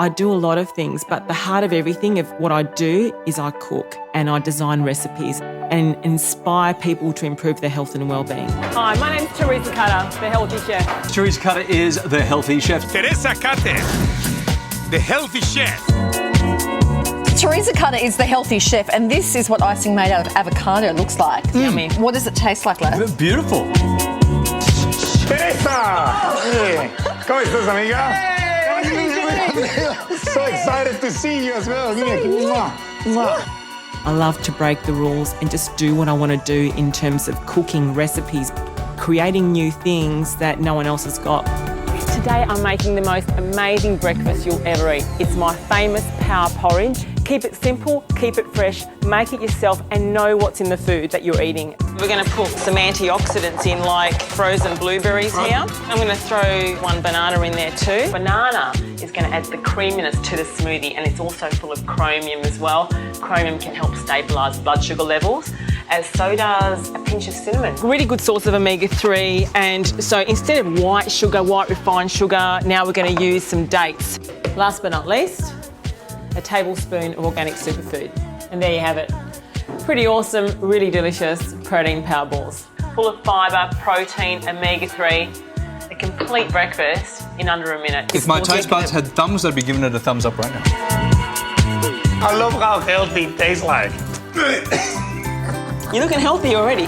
I do a lot of things, but the heart of everything of what I do is I cook and I design recipes and inspire people to improve their health and wellbeing. Hi, my name's Teresa Cutter, the Healthy Chef. Teresa Cutter is the Healthy Chef. Teresa Cutter, the Healthy Chef. Teresa Cutter is the Healthy Chef, and this is what icing made out of avocado looks like. Yummy. What does it taste like, love? Beautiful. Teresa! Hey, ¿cómo estás, amiga? So excited to see you as well. I love to break the rules and just do what I want to do in terms of cooking, recipes, creating new things that no one else has got. Today I'm making the most amazing breakfast you'll ever eat. It's my famous power porridge. Keep it simple, keep it fresh, make it yourself and know what's in the food that you're eating. We're going to put some antioxidants in like frozen blueberries here. I'm going to throw one banana in there too. Banana is going to add the creaminess to the smoothie and it's also full of chromium as well. Chromium can help stabilise blood sugar levels, as so does a pinch of cinnamon. Really good source of omega-3, and so instead of white sugar, white refined sugar, now we're going to use some dates. Last but not least, a tablespoon of organic superfood. And there you have it. Pretty awesome, really delicious protein power balls. Full of fibre, protein, omega-3, a complete breakfast in under a minute. If my taste buds had thumbs, I'd be giving it a thumbs up right now. I love how healthy it tastes like. You're looking healthy already.